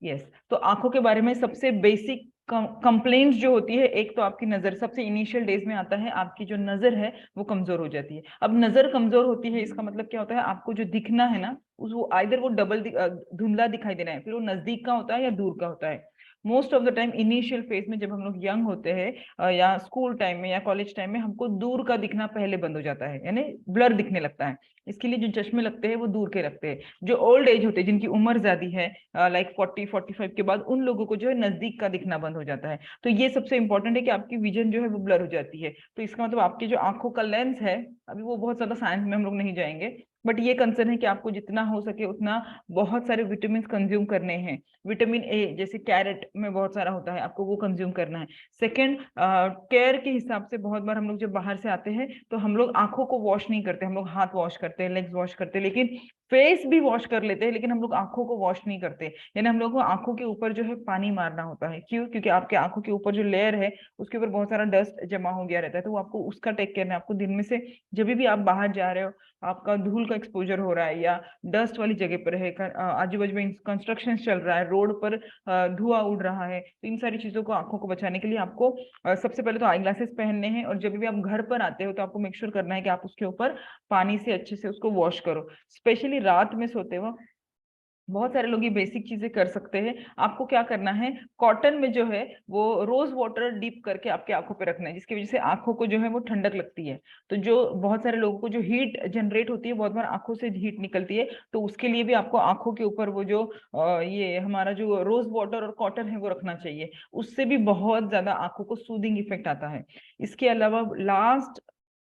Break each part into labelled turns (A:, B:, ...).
A: Yes, तो आंखों के बारे में सबसे बेसिक कंप्लेंट्स जो होती है, एक तो आपकी नजर सबसे इनिशियल डेज में आता है, आपकी जो नजर है वो कमजोर हो जाती है। अब नजर कमजोर होती है इसका मतलब क्या होता है, आपको जो दिखना है ना वो आइदर वो धुंधला दिखाई देना है, फिर वो नजदीक का होता है या दूर का होता है। Most of the time initial phase में जब हम लोग यंग होते हैं या स्कूल टाइम में या कॉलेज टाइम में, हमको दूर का दिखना पहले बंद हो जाता है, यानी ब्लर दिखने लगता है। इसके लिए जो चश्मे लगते हैं वो दूर के लगते हैं। जो ओल्ड एज होते हैं, जिनकी उम्र ज्यादा है, लाइक 40-45 के बाद, उन लोगों को जो है नजदीक का दिखना बंद हो जाता है। तो ये सबसे इंपॉर्टेंट है कि आपकी विजन जो है वो ब्लर हो जाती है। तो इसका मतलब आपकी जो आंखों का लेंस है, अभी वो बहुत ज्यादा साइंस में हम लोग नहीं जाएंगे, बट ये कंसर्न है कि आपको जितना हो सके उतना बहुत सारे विटामिन कंज्यूम करने हैं। विटामिन ए जैसे कैरेट में बहुत सारा होता है, आपको वो कंज्यूम करना है। सेकंड, केयर के हिसाब से बहुत बार हम लोग जब बाहर से आते हैं तो हम लोग आंखों को वॉश नहीं करते, हम लोग हाथ वॉश करते हैं, लेग्स वॉश करते हैं, लेकिन फेस भी वॉश कर लेते हैं, लेकिन हम लोग आंखों को वॉश नहीं करते। यानी हम लोग को आंखों के ऊपर जो है पानी मारना होता है। क्यों? क्योंकि आपके आंखों के ऊपर जो लेयर है उसके ऊपर बहुत सारा डस्ट जमा हो गया रहता है, तो वो आपको उसका टेक करना है। आपको दिन में से जब भी आप बाहर जा रहे हो, आपका धूल का एक्सपोजर हो रहा है या डस्ट वाली जगह पर है, आजू बाजू में कंस्ट्रक्शन चल रहा है, रोड पर धुआं उड़ रहा है, तो इन सारी चीजों को, आंखों को बचाने के लिए आपको सबसे पहले तो आई ग्लासेस पहनने हैं, और जब भी आप घर पर आते हो तो आपको मेक श्योर करना है कि आप उसके ऊपर पानी से अच्छे से उसको वॉश करो। स्पेशली रात में सोते हो, बहुत सारे लोग ये बेसिक चीजें कर सकते हैं। आपको क्या करना है, कॉटन में जो है वो रोज वाटर डीप करके आपके आंखों पे रखना है, जिसकी वजह से आंखों को जो है वो ठंडक लगती है। तो जो बहुत सारे लोगों को जो हीट जनरेट होती है, बहुत बार आंखों से हीट निकलती है, तो उसके लिए भी आपको आंखों के ऊपर वो जो ये हमारा जो रोज वाटर और कॉटन है वो रखना चाहिए। उससे भी बहुत ज्यादा आंखों को सूदिंग इफेक्ट आता है। इसके अलावा last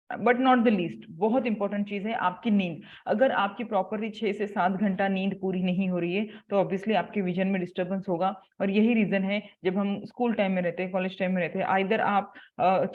A: but not the least, बहुत इंपॉर्टेंट चीज है आपकी नींद। अगर आपकी प्रॉपरली 6 से 7 घंटा नींद पूरी नहीं हो रही है तो ऑब्वियसली आपके विजन में डिस्टर्बेंस होगा। और यही रीजन है, जब हम स्कूल टाइम में रहते हैं, कॉलेज टाइम में रहते हैं, आइदर आप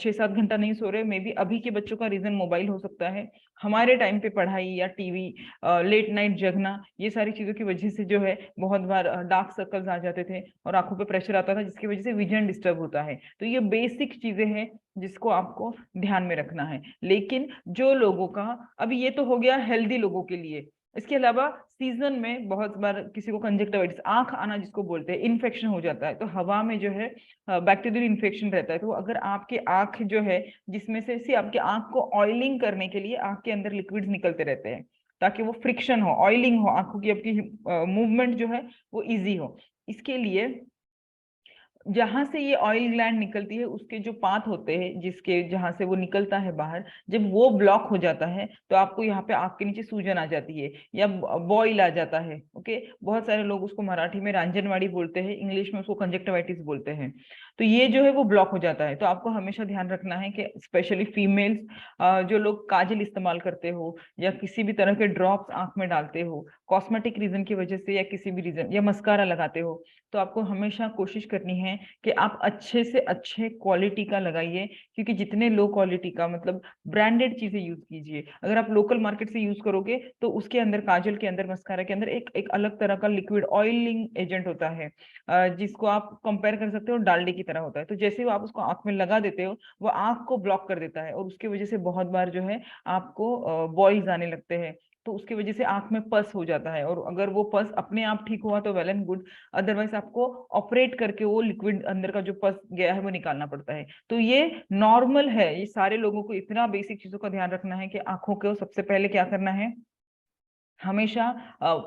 A: 6-7 घंटा नहीं सो रहे, मे बी अभी के बच्चों का रीजन मोबाइल हो सकता है, हमारे टाइम पे पढ़ाई या टीवी, लेट नाइट जगना, ये सारी चीजों की वजह से जो है बहुत बार डार्क सर्कल्स आ जाते थे और आंखों पे प्रेशर आता था, जिसकी वजह से विजन डिस्टर्ब होता है। तो ये बेसिक चीजें हैं जिसको आपको ध्यान में रखना है। लेकिन जो लोगों का, अभी ये तो हो गया हेल्दी लोगों के लिए, इसके अलावा सीजन में बहुत बार किसी को कंजक्टिवाइटिस, आंख आना जिसको बोलते हैं, इन्फेक्शन हो जाता है, तो हवा में जो है बैक्टीरियल इन्फेक्शन रहता है, तो अगर आपके आंख जो है, जिसमें से आपके आंख को ऑयलिंग करने के लिए आंख के अंदर लिक्विड्स निकलते रहते हैं, ताकि वो फ्रिक्शन हो, ऑयलिंग हो, आंखों की आपकी मूवमेंट जो है वो इजी हो, इसके लिए जहां से ये ऑयल ग्लैंड निकलती है उसके जो पाथ होते हैं, जिसके जहां से वो निकलता है बाहर, जब वो ब्लॉक हो जाता है तो आपको यहाँ पे आंख के नीचे सूजन आ जाती है या बॉयल आ जाता है। ओके, बहुत सारे लोग उसको मराठी में रांजनवाड़ी बोलते हैं, इंग्लिश में उसको कंजक्टिवाइटिस बोलते हैं। तो ये जो है वो ब्लॉक हो जाता है। तो आपको हमेशा ध्यान रखना है कि स्पेशली फीमेल्स, जो लोग काजल इस्तेमाल करते हो या किसी भी तरह के ड्रॉप्स आंख में डालते हो कॉस्मेटिक रीजन की वजह से, या किसी भी रीजन, या मस्कारा लगाते हो, तो आपको हमेशा कोशिश करनी है कि आप अच्छे से अच्छे क्वालिटी का लगाइए। क्योंकि जितने लो क्वालिटी का, मतलब ब्रांडेड चीजें यूज कीजिए। अगर आप लोकल मार्केट से यूज करोगे तो उसके अंदर, काजल के अंदर, मस्कारा के अंदर एक एक अलग तरह का लिक्विड ऑयलिंग एजेंट होता है, जिसको आप कंपेयर कर सकते हो डालडे की तरह होता है। तो जैसे ही आप उसको आंख में लगा देते हो, वो आंख को ब्लॉक कर देता है, और उसकी वजह से बहुत बार जो है आपको बॉयज आने लगते हैं। तो उसकी वजह से आंख में पस हो जाता है, और अगर वो पस अपने आप ठीक हुआ तो वेल एंड गुड, अदरवाइज आपको ऑपरेट करके वो लिक्विड अंदर का जो पस गया है वो निकालना पड़ता है। तो ये नॉर्मल है, ये सारे लोगों को इतना बेसिक चीजों का ध्यान रखना है कि आंखों को सबसे पहले क्या करना है, हमेशा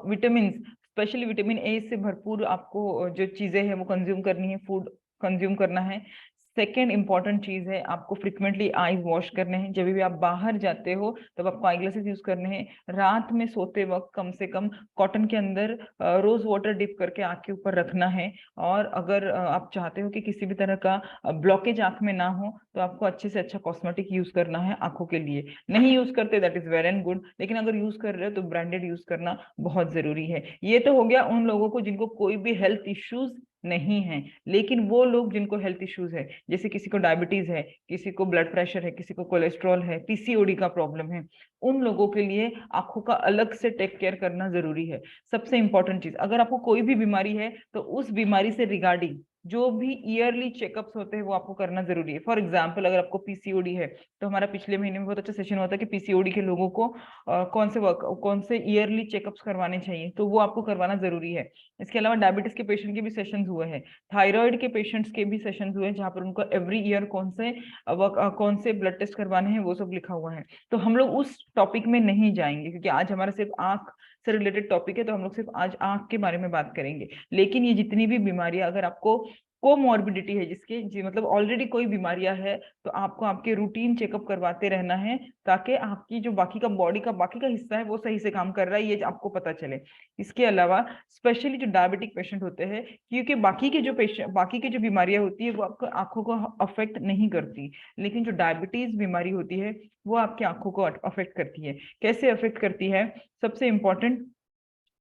A: विटामिन, स्पेशली विटामिन ए से भरपूर आपको जो चीजें हैं वो कंज्यूम करनी है, फूड कंज्यूम करना है। सेकेंड इंपॉर्टेंट चीज है, आपको फ्रिक्वेंटली आईज वॉश करने हैं। जब भी आप बाहर जाते हो तब आपको आई ग्लासेस यूज करने हैं। रात में सोते वक्त कम से कम कॉटन के अंदर रोज वाटर डिप करके आंख के ऊपर रखना है। और अगर आप चाहते हो कि किसी भी तरह का ब्लॉकेज आंख में ना हो, तो आपको अच्छे से अच्छा कॉस्मेटिक यूज करना है आंखों के लिए। नहीं यूज करते, that is well and good, लेकिन अगर यूज कर रहे हो तो ब्रांडेड यूज करना बहुत जरूरी है। ये तो हो गया उन लोगों को जिनको कोई भी हेल्थ इश्यूज नहीं है। लेकिन वो लोग जिनको हेल्थ इश्यूज है, जैसे किसी को डायबिटीज है, किसी को ब्लड प्रेशर है, किसी को कोलेस्ट्रॉल है, पीसीओडी का प्रॉब्लम है, उन लोगों के लिए आंखों का अलग से टेक केयर करना जरूरी है। सबसे इंपॉर्टेंट चीज, अगर आपको कोई भी बीमारी है तो उस बीमारी से रिगार्डिंग जो भी ईयरली चेकअप्स होते हैं वो आपको करना जरूरी है। फॉर एग्जाम्पल अगर आपको पीसीओडी है, तो हमारा पिछले महीने में बहुत अच्छा सेशन हुआ था कि पीसीओडी के लोगों को कौन से ईयरली चेकअप्स करवाने चाहिए, तो वो आपको करवाना जरूरी है। इसके अलावा डायबिटीज के पेशेंट के भी सेशंस हुए हैं, थायराइड के पेशेंट्स के भी सेशंस हुए हैं, जहाँ पर उनको एवरी ईयर कौन से ब्लड टेस्ट करवाने हैं वो सब लिखा हुआ है। तो हम लोग उस टॉपिक में नहीं जाएंगे, क्योंकि आज हमारा सिर्फ आंख से रिलेटेड टॉपिक है, तो हम लोग सिर्फ आज आंख के बारे में बात करेंगे। लेकिन ये जितनी भी बीमारियां, अगर आपको कोमॉर्बिडिटी है, जिसके जी मतलब ऑलरेडी कोई बीमारियां है, तो आपको आपके रूटीन चेकअप करवाते रहना है, ताकि आपकी जो बाकी का बॉडी का बाकी का हिस्सा है वो सही से काम कर रहा है, ये आपको पता चले। इसके अलावा स्पेशली जो डायबिटिक पेशेंट होते हैं, क्योंकि बाकी की जो बीमारियां होती है वो आपको आंखों को अफेक्ट नहीं करती, लेकिन जो डायबिटीज बीमारी होती है वो आपकी आंखों को अफेक्ट करती है। कैसे अफेक्ट करती है? सबसे इंपॉर्टेंट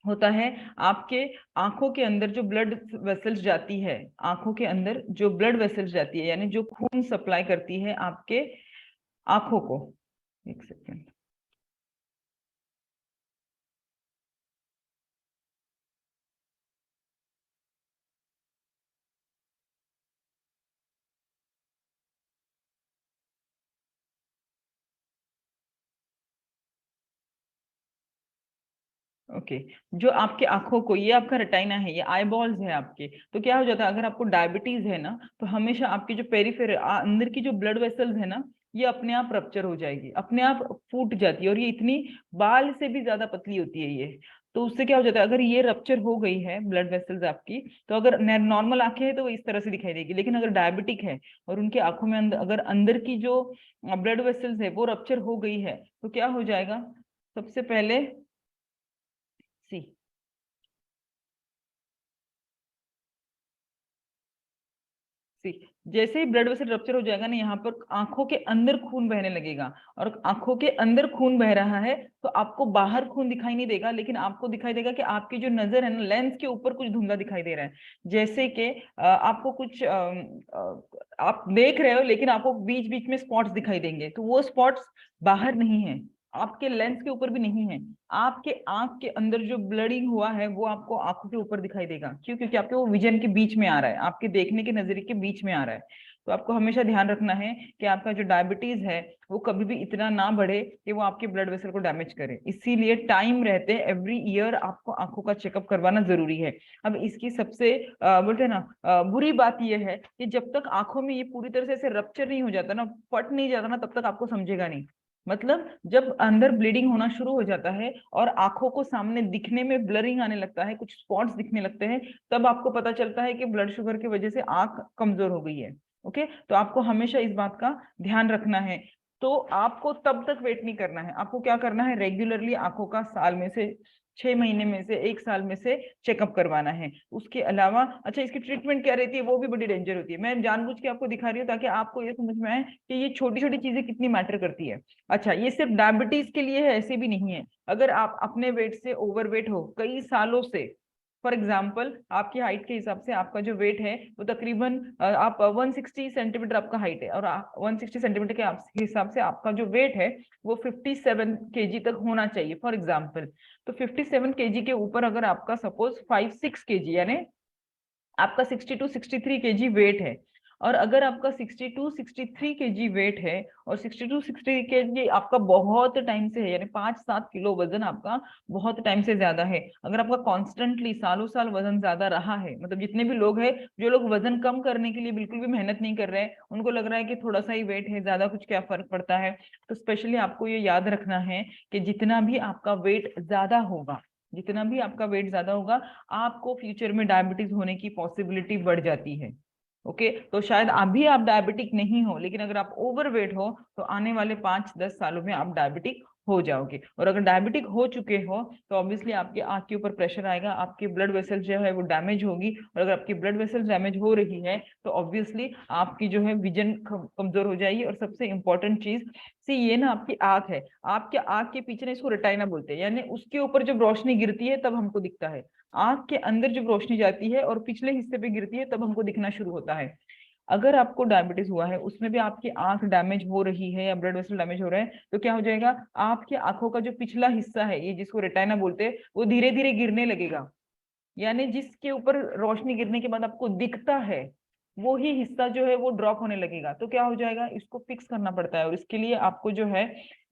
A: होता है आपके आंखों के अंदर जो ब्लड वेसल्स जाती है, आंखों के अंदर जो ब्लड वेसल्स जाती है, यानी जो खून सप्लाई करती है आपके आंखों को। एक सेकेंड। ओके। जो आपके आंखों को, ये आपका रेटाइना है, ये आई बॉल्स है आपके, तो क्या हो जाता है अगर आपको डायबिटीज है ना, तो हमेशा आपकी जो पेरिफेरल अंदर की जो ब्लड वेसल्स है ना, ये अपने आप रप्चर हो जाएगी, अपने आप फूट जाती है, और ये इतनी बाल से भी ज्यादा पतली होती है ये। तो उससे क्या हो जाता है, अगर ये रप्चर हो गई है ब्लड वेसल्स आपकी, तो अगर नॉर्मल आंखें हैं तो वो इस तरह से दिखाई देगी, लेकिन अगर डायबिटिक है और उनकी आंखों में अगर अंदर की जो ब्लड वेसल्स है वो रप्चर हो गई है, तो क्या हो जाएगा? सबसे पहले सी सी जैसे ही ब्लड वेसल रप्चर हो जाएगा ना, यहाँ पर आंखों के अंदर खून बहने लगेगा, और आंखों के अंदर खून बह रहा है तो आपको बाहर खून दिखाई नहीं देगा, लेकिन आपको दिखाई देगा कि आपकी जो नजर है ना, लेंस के ऊपर कुछ धुंधला दिखाई दे रहा है। जैसे कि आपको कुछ आप देख रहे हो, लेकिन आपको बीच बीच में स्पॉट्स दिखाई देंगे, तो वो स्पॉट्स बाहर नहीं है, आपके लेंस के ऊपर भी नहीं है, आपके आंख के अंदर जो ब्लडिंग हुआ है वो आपको आंखों के ऊपर दिखाई देगा। क्यों? क्योंकि आपके वो विजन के बीच में आ रहा है, आपके देखने के नजरिए के बीच में आ रहा है। तो आपको हमेशा ध्यान रखना है कि आपका जो डायबिटीज है वो कभी भी इतना ना बढ़े कि वो आपके ब्लड वेसल को डैमेज करे। इसीलिए टाइम रहते एवरी ईयर आपको आंखों का चेकअप करवाना जरूरी है। अब इसकी सबसे बोलते हैं ना बुरी बात यह है कि जब तक आंखों में ये पूरी तरह से रप्चर नहीं हो जाता ना, फट नहीं जाता ना, तब तक आपको समझेगा नहीं। मतलब जब अंदर ब्लीडिंग होना शुरू हो जाता है और आंखों को सामने दिखने में ब्लरिंग आने लगता है, कुछ स्पॉट्स दिखने लगते हैं, तब आपको पता चलता है कि ब्लड शुगर की वजह से आंख कमजोर हो गई है। ओके, तो आपको हमेशा इस बात का ध्यान रखना है। तो आपको तब तक वेट नहीं करना है, आपको क्या करना है, रेगुलरली आंखों का साल में से 6 महीने में से 1 साल में से चेकअप करवाना है। उसके अलावा अच्छा, इसकी ट्रीटमेंट क्या रहती है वो भी बड़ी डेंजर होती है। मैं जानबूझ के आपको दिखा रही हूँ ताकि आपको ये समझ में आए कि ये छोटी छोटी चीजें कितनी मैटर करती है। अच्छा, ये सिर्फ डायबिटीज के लिए है ऐसे भी नहीं है। अगर आप अपने वेट से ओवरवेट हो कई सालों से, फॉर एग्जाम्पल आपकी हाइट के हिसाब से आपका जो वेट है वो तकरीबन आप 160 सेंटीमीटर आपका हाइट है, और 160 सेंटीमीटर के हिसाब से आपका जो वेट है वो 57 kg तक होना चाहिए फॉर एग्जाम्पल। तो 57 kg के ऊपर अगर आपका सपोज 5-6 kg, यानी आपका 62-63 kg वेट है, और अगर आपका 62-63 kg वेट है और 62-63 kg आपका बहुत टाइम से है, यानी 5-7 किलो वजन आपका बहुत टाइम से ज्यादा है, अगर आपका कॉन्स्टेंटली सालों साल वजन ज्यादा रहा है, मतलब जितने भी लोग हैं जो लोग वजन कम करने के लिए बिल्कुल भी मेहनत नहीं कर रहे हैं, उनको लग रहा है कि थोड़ा सा ही वेट है, ज्यादा कुछ क्या फर्क पड़ता है, तो स्पेशली आपको ये याद रखना है कि जितना भी आपका वेट ज्यादा होगा, जितना भी आपका वेट ज्यादा होगा, आपको फ्यूचर में डायबिटीज होने की पॉसिबिलिटी बढ़ जाती है। ओके, तो शायद अभी आप डायबिटिक नहीं हो, लेकिन अगर आप ओवरवेट हो तो आने वाले 5-10 सालों में आप डायबिटिक हो जाओगे। और अगर डायबिटिक हो चुके हो तो ऑब्वियसली आपके आंख के ऊपर प्रेशर आएगा, आपकी ब्लड वेसल जो है वो डैमेज होगी, और अगर आपकी ब्लड वेसल डैमेज हो रही है तो ऑब्वियसली आपकी जो है विजन कमजोर हो जाएगी। और सबसे इंपॉर्टेंट चीज, सी ये ना आपकी आंख है, आपके आंख के पीछे ना इसको रेटाइना बोलते हैं, यानी उसके ऊपर जब रोशनी गिरती है तब हमको दिखता है। आंख के अंदर जब रोशनी जाती है और पिछले हिस्से पे गिरती है तब हमको दिखना शुरू होता है। अगर आपको डायबिटीज हुआ है, उसमें भी आपकी आंख डैमेज हो रही है या ब्लड वेसल डैमेज हो रहा है, तो क्या हो जाएगा, आपके आंखों का जो पिछला हिस्सा है, ये जिसको रेटाइना बोलते हैं, वो धीरे धीरे गिरने लगेगा। यानी जिसके ऊपर रोशनी गिरने के बाद आपको दिखता है वो ही हिस्सा जो है वो ड्रॉप होने लगेगा, तो क्या हो जाएगा, इसको फिक्स करना पड़ता है। और इसके लिए आपको जो है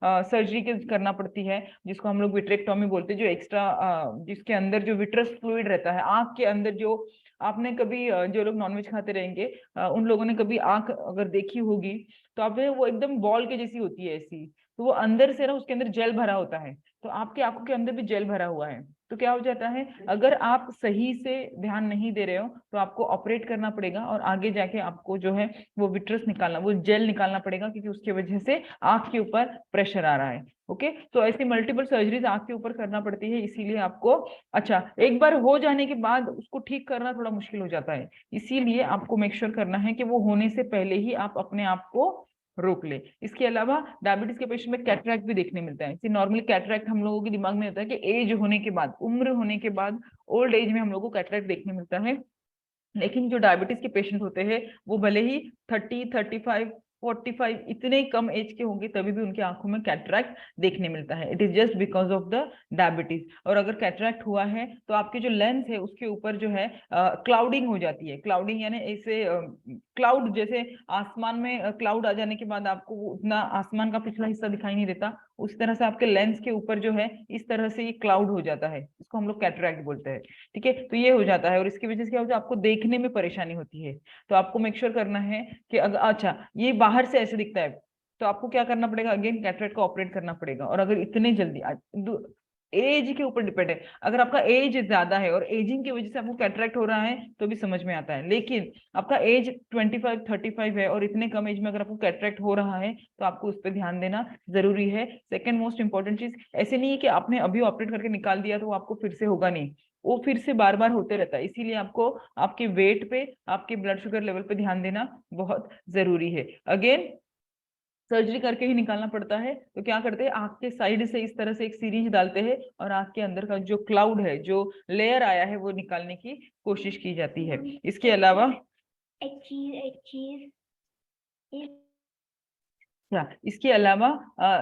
A: सर्जरी करना पड़ती है, जिसको हम लोग विट्रेक्टोमी बोलते हैं, जो एक्स्ट्रा जिसके अंदर जो विट्रस फ्लूइड रहता है आंख के अंदर। जो आपने कभी जो लोग नॉनवेज खाते रहेंगे उन लोगों ने कभी आंख अगर देखी होगी तो आप वो एकदम बॉल के जैसी होती है ऐसी, तो वो अंदर से ना उसके अंदर जेल भरा होता है, तो आपकी आंखों के अंदर भी जेल भरा हुआ है। तो क्या हो जाता है, अगर आप सही से ध्यान नहीं दे रहे हो तो आपको ऑपरेट करना पड़ेगा और आगे जाके आपको जो है वो विट्रस निकालना, वो जेल निकालना पड़ेगा, क्योंकि उसकी वजह से आंख के ऊपर प्रेशर आ रहा है। ओके, तो ऐसी मल्टीपल सर्जरीज आंख के ऊपर करना पड़ती है, इसीलिए आपको, अच्छा, एक बार हो जाने के बाद उसको ठीक करना थोड़ा मुश्किल हो जाता है, इसीलिए आपको मेक श्योर करना है कि वो होने से पहले ही आप अपने आप को रोक ले। इसके अलावा डायबिटीज के पेशेंट में कैटरैक्ट भी देखने मिलता है। नॉर्मली कैटरैक्ट हम लोगों के दिमाग में होता है कि एज होने के बाद, उम्र होने के बाद, ओल्ड एज में हम लोगों को कैटरैक्ट देखने मिलता है, लेकिन जो डायबिटीज के पेशेंट होते हैं वो भले ही 30, 35, 45 इतने कम एज के होंगे तभी भी उनकी आंखों में कैटरैक्ट देखने मिलता है। It is just because of the diabetes. और अगर कैटरैक्ट हुआ है तो आपके जो लेंस है उसके ऊपर जो है क्लाउडिंग हो जाती है। क्लाउडिंग यानी ऐसे क्लाउड जैसे आसमान में क्लाउड आ जाने के बाद आपको उतना आसमान का पिछला हिस्सा दिखाई नहीं देता, उस तरह से आपके लेंस के ऊपर जो है इस तरह से ये क्लाउड हो जाता है, इसको हम लोग कैटरैक्ट बोलते हैं। ठीक है, तो ये हो जाता है और इसकी वजह से क्या होता है, आपको देखने में परेशानी होती है। तो आपको मेक श्योर करना है कि अगर, अच्छा, ये बाहर से ऐसे दिखता है तो आपको क्या करना पड़ेगा, अगेन कैटरेक्ट को ऑपरेट करना पड़ेगा। और अगर इतने जल्दी, एज के ऊपर डिपेंड है, अगर आपका एज ज्यादा है और एजिंग की वजह से आपको कैटरेक्ट हो रहा है तो भी समझ में आता है, लेकिन आपका एज 25-35 है और इतने कम एज में अगर आपको कैटरेक्ट हो रहा है तो आपको उस पर ध्यान देना जरूरी है। सेकेंड मोस्ट इंपॉर्टेंट चीज, ऐसे नहीं है कि आपने अभी ऑपरेट करके निकाल दिया तो वो आपको फिर से होगा नहीं, वो फिर से बार बार होते रहता है, इसीलिए आपको आपके वेट पे, आपके ब्लड शुगर लेवल पे ध्यान देना बहुत जरूरी है। अगेन सर्जरी करके ही निकालना पड़ता है, तो क्या करते हैं, आंख के साइड से इस तरह से एक सीरीज डालते हैं और आंख के अंदर का जो क्लाउड है, जो लेयर आया है, वो निकालने की कोशिश की जाती है। इसके अलावा
B: एक चीज
A: इसके अलावा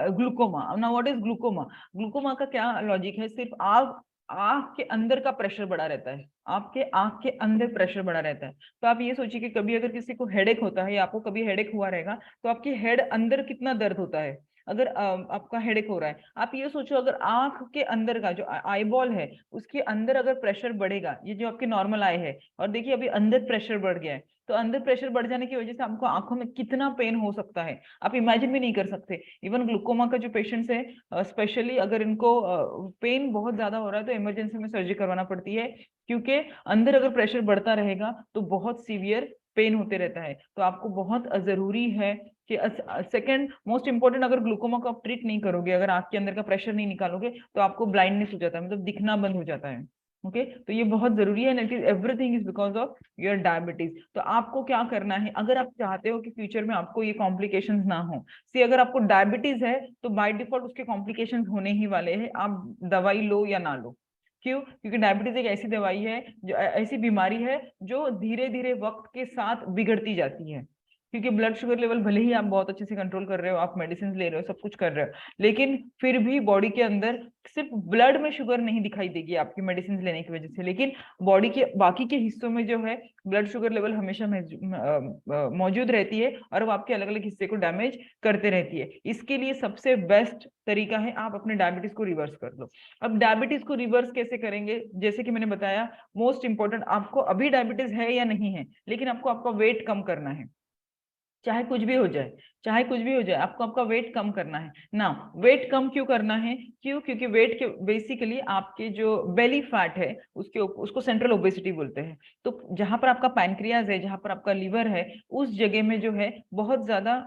A: glaucoma. Now what is glaucoma? Glaucoma का क्या लॉजिक है, सिर्फ आंख आंख के अंदर का प्रेशर बढ़ा रहता है, आपके आंख के अंदर प्रेशर बढ़ा रहता है। तो आप ये सोचिए कि कभी अगर किसी को हेडेक होता है या आपको कभी हेडेक हुआ रहेगा तो आपकी हेड अंदर कितना दर्द होता है। अगर आपका हेडेक हो रहा है, आप ये सोचो अगर आंख के अंदर का जो आईबॉल है उसके अंदर अगर प्रेशर बढ़ेगा, ये जो आपकी नॉर्मल आई है, और देखिए अभी अंदर प्रेशर बढ़ गया है, तो अंदर प्रेशर बढ़ जाने की वजह से आपको आंखों में कितना पेन हो सकता है आप इमेजिन भी नहीं कर सकते। इवन ग्लूकोमा का जो पेशेंट्स है स्पेशली अगर इनको पेन बहुत ज्यादा हो रहा है तो इमरजेंसी में सर्जरी करवाना पड़ती है, क्योंकि अंदर अगर प्रेशर बढ़ता रहेगा तो बहुत सीवियर पेन होते रहता है। तो आपको बहुत जरूरी है कि सेकंड मोस्ट इंपॉर्टेंट, अगर ग्लूकोमा को आप ट्रीट नहीं करोगे, अगर आंख के अंदर का प्रेशर नहीं निकालोगे तो आपको ब्लाइंडनेस हो जाता है, मतलब दिखना बंद हो जाता है। ओके, तो ये बहुत जरूरी है, it is everything is because of your diabetes. तो आपको क्या करना है, अगर आप चाहते हो कि फ्यूचर में आपको ये कॉम्प्लिकेशंस ना हो, सी अगर आपको डायबिटीज है तो बाय डिफॉल्ट उसके कॉम्प्लिकेशंस होने ही वाले हैं, आप दवाई लो या ना लो। क्यों? क्योंकि डायबिटीज एक ऐसी दवाई है, जो ऐसी बीमारी है जो धीरे धीरे वक्त के साथ बिगड़ती जाती है। क्योंकि ब्लड शुगर लेवल भले ही आप बहुत अच्छे से कंट्रोल कर रहे हो, आप मेडिसिन ले रहे हो, सब कुछ कर रहे हो, लेकिन फिर भी बॉडी के अंदर सिर्फ ब्लड में शुगर नहीं दिखाई देगी आपकी मेडिसिन लेने की वजह से, लेकिन बॉडी के बाकी के हिस्सों में जो है ब्लड शुगर लेवल हमेशा मौजूद रहती है और वो आपके अलग अलग हिस्से को डैमेज करते रहती है। इसके लिए सबसे बेस्ट तरीका है आप अपने डायबिटीज को रिवर्स कर लो। अब डायबिटीज को रिवर्स कैसे करेंगे, जैसे कि मैंने बताया, मोस्ट इंपॉर्टेंट, आपको अभी डायबिटीज है या नहीं है, लेकिन आपको आपका वेट कम करना है, चाहे कुछ भी हो जाए, चाहे कुछ भी हो जाए, आपको आपका वेट कम करना है ना। वेट कम क्यों करना है? क्यों? क्योंकि वेट के बेसिकली आपके जो बेली फैट है उसको सेंट्रल ओबेसिटी बोलते हैं। तो जहां पर आपका पैनक्रियाज है, जहां पर आपका लीवर है, उस जगह में जो है बहुत ज्यादा,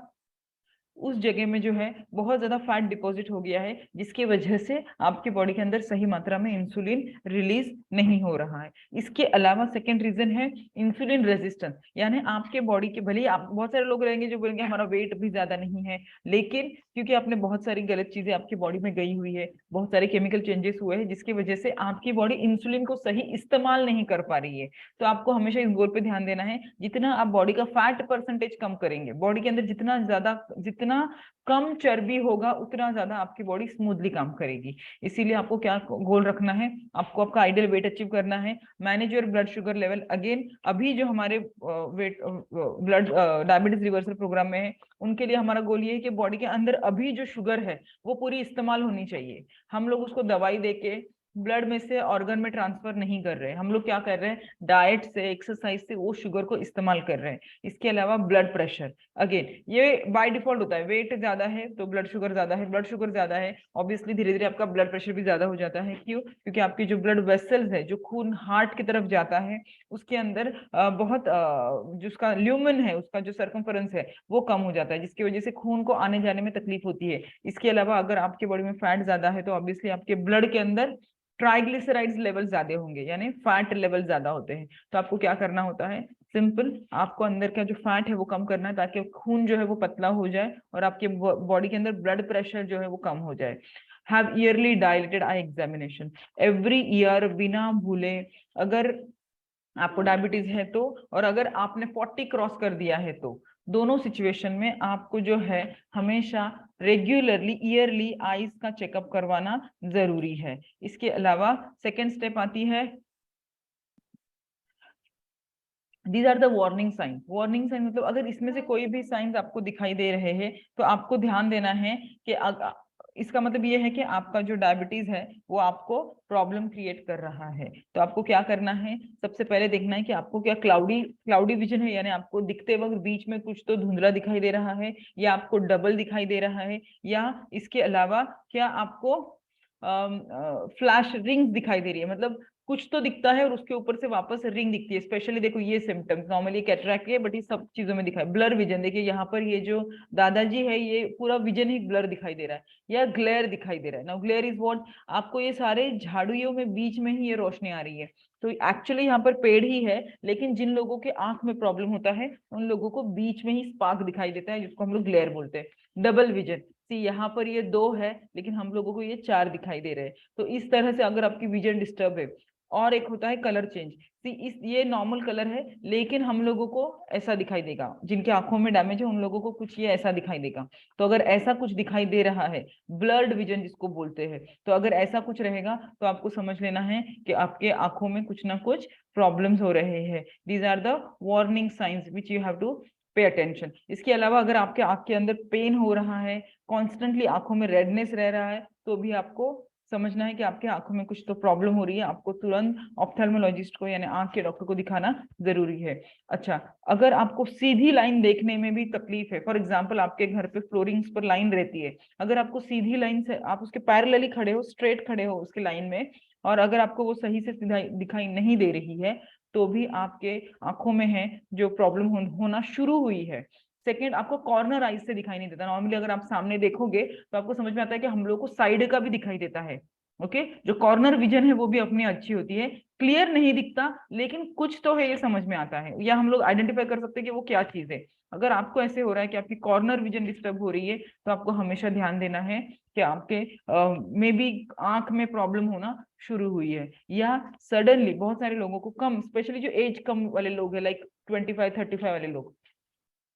A: उस जगह में जो है बहुत ज्यादा फैट डिपॉजिट हो गया है, जिसकी वजह से आपके बॉडी के अंदर सही मात्रा में इंसुलिन रिलीज नहीं हो रहा है। इसके अलावा सेकेंड रीजन है इंसुलिन रेजिस्टेंस, यानी आपके बॉडी के, भले आप बहुत सारे लोग रहेंगे जो बोलेंगे हमारा वेट भी ज्यादा नहीं है, लेकिन क्योंकि आपने बहुत सारी गलत चीजें आपकी बॉडी में गई हुई है, बहुत सारे केमिकल चेंजेस हुए हैं, जिसकी वजह से आपकी बॉडी इंसुलिन को सही इस्तेमाल नहीं कर पा रही है। तो आपको हमेशा इस गोल पे ध्यान देना है, जितना आप बॉडी का फैट परसेंटेज कम करेंगे, बॉडी के अंदर जितना ज्यादा, जितना जितना कम चर्बी होगा उतना ज्यादा आपकी बॉडी स्मूथली काम करेगी। इसीलिए आपको क्या गोल रखना है, आपको आपका आइडियल वेट अचीव करना है। Manage your blood sugar level. Again अभी जो हमारे weight blood diabetes reversal program में है, उनके लिए हमारा गोल ये है कि बॉडी के अंदर अभी जो शुगर है वो पूरी इस्तेमाल होनी चाहिए। हम लोग उसको दवाई देके ब्लड में से ऑर्गन में ट्रांसफर नहीं कर रहे हैं, हम लोग क्या कर रहे हैं, डाइट से एक्सरसाइज से वो शुगर को इस्तेमाल कर रहे हैं। इसके अलावा ब्लड प्रेशर, अगेन ये बाय डिफॉल्ट होता है, वेट ज्यादा है तो ब्लड शुगर ज्यादा है, ब्लड शुगर ज्यादा है ऑब्वियसली धीरे धीरे आपका ब्लड प्रेशर भी ज्यादा हो जाता है। क्यों? क्योंकि आपकी जो ब्लड वेसल्स है, जो खून हार्ट की तरफ जाता है, उसके अंदर बहुत जो उसका ल्यूमेन है, उसका जो सर्कमफरेंस है वो कम हो जाता है, जिसकी वजह से खून को आने जाने में तकलीफ होती है। इसके अलावा अगर आपके बॉडी में फैट ज्यादा है तो ऑब्वियसली आपके ब्लड के अंदर ट्राइग्लिसराइड्स लेवल ज्यादा होंगे, यानी फैट लेवल ज्यादा होते हैं। तो आपको क्या करना होता है, सिंपल, आपको अंदर का जो फैट है वो कम करना है ताकि खून जो है वो पतला हो जाए और आपके बॉडी के अंदर ब्लड प्रेशर जो है वो कम हो जाए। Have yearly dilated eye examination every year, बिना भूले। अगर आपको डायबिटीज है तो, और अगर आपने 40 क्रॉस कर दिया है तो, दोनों सिचुएशन में आपको जो है हमेशा रेगुलरली ईयरली आईज का चेकअप करवाना जरूरी है। इसके अलावा सेकेंड स्टेप आती है, these are the warning sign. Warning sign मतलब अगर इसमें से कोई भी साइंस आपको दिखाई दे रहे हैं तो आपको ध्यान देना है कि इसका मतलब ये है कि आपका जो डायबिटीज है वो आपको प्रॉब्लम क्रिएट कर रहा है। तो आपको क्या करना है, सबसे पहले देखना है कि आपको क्या क्लाउडी विजन है, यानी आपको दिखते वक्त बीच में कुछ तो धुंधला दिखाई दे रहा है, या आपको डबल दिखाई दे रहा है, या इसके अलावा क्या आपको फ्लैश रिंग्स दिखाई दे रही है, मतलब कुछ तो दिखता है और उसके ऊपर से वापस रिंग दिखती है। स्पेशली देखो ये सिम्टम्स नॉर्मली कैटरैक्ट के, बट ये सब चीजों में दिखा है। ब्लर विजन, देखिए यहाँ पर ये जो दादाजी है ये पूरा विजन ही ब्लर दिखाई दे रहा है, या ग्लेयर दिखाई दे रहा है। नाउ ग्लेयर इज व्हाट, आपको ये सारे झाड़ुओं में बीच में ही ये रोशनी आ रही है, तो एक्चुअली यहाँ पर पेड़ ही है, लेकिन जिन लोगों के आंख में प्रॉब्लम होता है उन लोगों को बीच में ही स्पार्क दिखाई देता है, जिसको हम लोग ग्लेयर बोलते हैं। डबल विजन, यहाँ पर ये 2 है लेकिन हम लोगों को ये 4 दिखाई दे रहे हैं। तो इस तरह से अगर आपकी विजन डिस्टर्ब है। और एक होता है कलर चेंज, इस ये नॉर्मल कलर है लेकिन हम लोगों को ऐसा दिखाई देगा, जिनके आंखों में डैमेज है उन लोगों को कुछ ये ऐसा दिखाई देगा। तो अगर ऐसा कुछ दिखाई दे रहा है, ब्लर्ड विजन जिसको बोलते हैं, तो अगर ऐसा कुछ रहेगा तो आपको समझ लेना है कि आपके आंखों में कुछ ना कुछ प्रॉब्लम्स हो रहे हैं। These are the warning signs which you have to pay attention. इसके अलावा अगर आपके आंख के अंदर पेन हो रहा है, कॉन्स्टेंटली आंखों में रेडनेस रह रहा है, तो भी आपको समझना है कि आपके आंखों में कुछ तो प्रॉब्लम हो रही है, आपको तुरंत ऑप्थेल्मोलॉजिस्ट को यानी आंख के डॉक्टर को दिखाना जरूरी है। अच्छा, अगर आपको सीधी लाइन देखने में भी तकलीफ है, फॉर एग्जांपल आपके घर पे फ्लोरिंग्स पर लाइन रहती है, अगर आपको सीधी लाइन से आप उसके पैरेलली खड़े हो, स्ट्रेट खड़े हो उसकी लाइन में, और अगर आपको वो सही से सीधा दिखाई नहीं दे रही है, तो भी आपके आंखों में है जो प्रॉब्लम होना शुरू हुई है। सेकेंड, आपको कॉर्नर आइज से दिखाई नहीं देता। नॉर्मली अगर आप सामने देखोगे तो आपको समझ में आता है कि हम लोग को साइड का भी दिखाई देता है। ओके, जो कॉर्नर विजन है वो भी अपनी अच्छी होती है, क्लियर नहीं दिखता लेकिन कुछ तो है ये समझ में आता है, या हम लोग आइडेंटिफाई कर सकते हैं कि वो क्या चीज है। अगर आपको ऐसे हो रहा है कि आपकी कॉर्नर विजन डिस्टर्ब हो रही है, तो आपको हमेशा ध्यान देना है कि आपके मे बी आंख में प्रॉब्लम होना शुरू हुई है, या सडनली बहुत सारे लोगों को कम, स्पेशली जो एज कम वाले लोग है, लाइक 25-35 वाले लोग,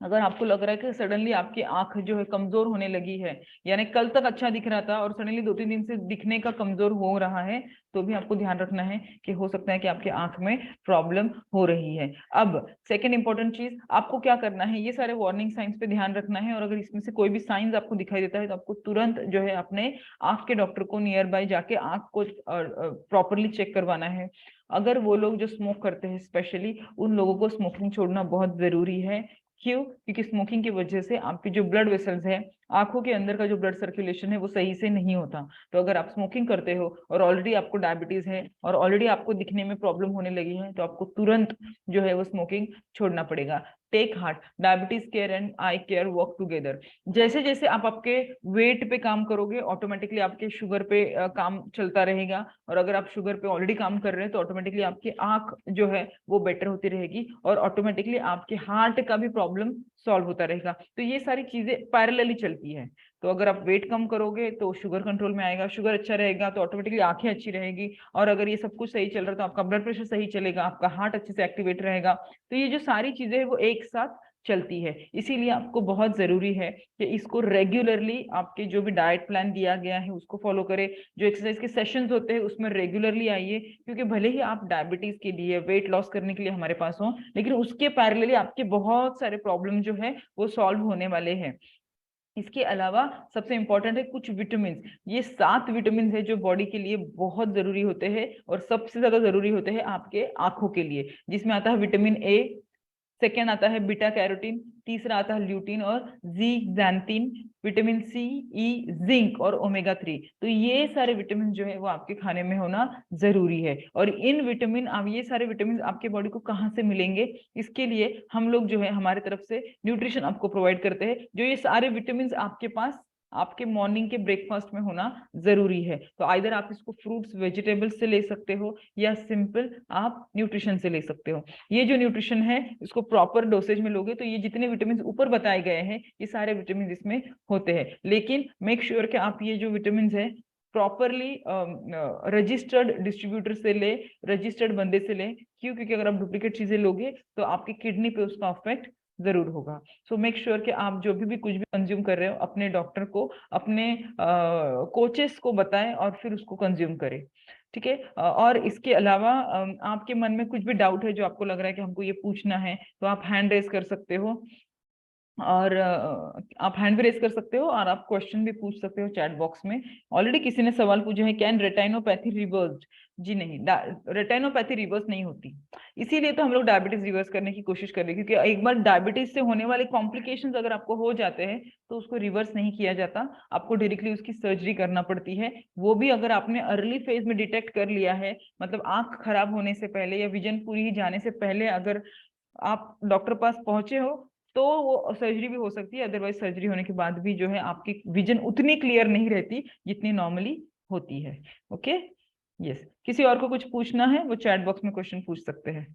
A: अगर आपको लग रहा है कि सडनली आपकी आंख जो है कमजोर होने लगी है, यानी कल तक अच्छा दिख रहा था और सडनली 2-3 दिन से दिखने का कमजोर हो रहा है, तो भी आपको ध्यान रखना है कि हो सकता है कि आपके आंख में प्रॉब्लम हो रही है। अब सेकंड इंपॉर्टेंट चीज, आपको क्या करना है, ये सारे वार्निंग साइंस पे ध्यान रखना है, और अगर इसमें से कोई भी साइंस आपको दिखाई देता है तो आपको तुरंत जो है अपने आंख के डॉक्टर को नियर बाय जाके आंख को प्रॉपरली चेक करवाना है। अगर वो लोग जो स्मोक करते हैं, स्पेशली उन लोगों को स्मोकिंग छोड़ना बहुत जरूरी है। क्यों? क्योंकि स्मोकिंग की वजह से आपकी जो ब्लड वेसल्स है, आंखों के अंदर का जो ब्लड सर्कुलेशन है वो सही से नहीं होता। तो अगर आप स्मोकिंग करते हो और ऑलरेडी आपको डायबिटीज है और ऑलरेडी आपको दिखने में प्रॉब्लम होने लगी है, तो आपको तुरंत जो है वो स्मोकिंग छोड़ना पड़ेगा। Take heart, diabetes care and eye care work together. जैसे जैसे आप आपके वेट पे काम करोगे, ऑटोमेटिकली आपके शुगर पे काम चलता रहेगा, और अगर आप शुगर पे ऑलरेडी काम कर रहे हैं तो ऑटोमेटिकली आपकी आंख जो है वो बेटर होती रहेगी, और ऑटोमेटिकली आपके हार्ट का भी प्रॉब्लम सॉल्व होता रहेगा। तो ये सारी चीजें पैरेलली चलती है। तो अगर आप वेट कम करोगे तो शुगर कंट्रोल में आएगा, शुगर अच्छा रहेगा तो ऑटोमेटिकली आंखें अच्छी रहेगी, और अगर ये सब कुछ सही चल रहा है तो आपका ब्लड प्रेशर सही चलेगा, आपका हार्ट अच्छे से एक्टिवेट रहेगा। तो ये जो सारी चीजें है वो एक साथ चलती है। इसीलिए आपको बहुत जरूरी है कि इसको रेगुलरली, आपके जो भी डाइट प्लान दिया गया है उसको फॉलो करें, जो एक्सरसाइज के सेशंस होते हैं उसमें रेगुलरली आइए, क्योंकि भले ही आप डायबिटीज के लिए, वेट लॉस करने के लिए हमारे पास हो, लेकिन उसके पैरेलली आपके बहुत सारे प्रॉब्लम जो है वो सॉल्व होने वाले हैं। इसके अलावा सबसे इंपॉर्टेंट है कुछ विटामिन। ये 7 विटामिन है जो बॉडी के लिए बहुत जरूरी होते हैं, और सबसे ज्यादा जरूरी होते हैं आपके आंखों के लिए, जिसमें आता है विटामिन ए, सेकेंड आता है बीटा कैरोटीन, तीसरा आता है ल्यूटीन और जीक्सैंथिन, विटामिन सी, ई, जिंक और ओमेगा 3। तो ये सारे विटामिन जो है वो आपके खाने में होना जरूरी है। और इन विटामिन, आप ये सारे विटामिन आपके बॉडी को कहाँ से मिलेंगे, इसके लिए हम लोग जो है हमारे तरफ से न्यूट्रिशन आपको प्रोवाइड करते हैं, जो ये सारे विटामिन आपके पास आपके मॉर्निंग के ब्रेकफास्ट में होना जरूरी है। तो आइदर आप इसको फ्रूट्स वेजिटेबल्स से ले सकते हो, या सिंपल आप न्यूट्रिशन से ले सकते हो। ये जो न्यूट्रिशन है इसको प्रॉपर डोसेज में लोगे तो ये जितने विटामिन ऊपर बताए गए हैं ये सारे विटामिन इसमें होते हैं। लेकिन मेक श्योर कि आप ये जो विटामिन है प्रॉपरली रजिस्टर्ड डिस्ट्रीब्यूटर से ले, रजिस्टर्ड बंदे से ले। क्यों? क्योंकि अगर आप डुप्लीकेट चीजें लोगे तो आपकी किडनी पे उसका इफेक्ट जरूर होगा। सो मेक श्योर कि आप जो भी कुछ भी कंज्यूम कर रहे हो अपने डॉक्टर को, अपने कोचेस को बताएं और फिर उसको कंज्यूम करें। ठीक है। और इसके अलावा आपके मन में कुछ भी डाउट है जो आपको लग रहा है कि हमको ये पूछना है, तो आप हैंड रेज कर सकते हो, और आप हैंड भी रेज कर सकते हो और आप क्वेश्चन भी पूछ सकते हो चैट बॉक्स में। ऑलरेडी किसी ने सवाल पूछा है, कैन रेटाइनोपैथी रिवर्स? जी नहीं, रेटाइनोपैथी रिवर्स नहीं होती। इसीलिए तो हम लोग डायबिटीज रिवर्स करने की कोशिश कर रहे हैं, क्योंकि एक बार डायबिटीज से होने वाले कॉम्प्लिकेशंस अगर आपको हो जाते हैं तो उसको रिवर्स नहीं किया जाता, आपको डायरेक्टली उसकी सर्जरी करना पड़ती है। वो भी अगर आपने अर्ली फेज में डिटेक्ट कर लिया है, मतलब आंख खराब होने से पहले या विजन पूरी ही जाने से पहले अगर आप डॉक्टर पास पहुंचे हो तो वो सर्जरी भी हो सकती है। अदरवाइज सर्जरी होने के बाद भी जो है आपकी विजन उतनी क्लियर नहीं रहती जितनी नॉर्मली होती है। Okay, yes. किसी और को कुछ पूछना है वो चैट बॉक्स में क्वेश्चन पूछ सकते हैं।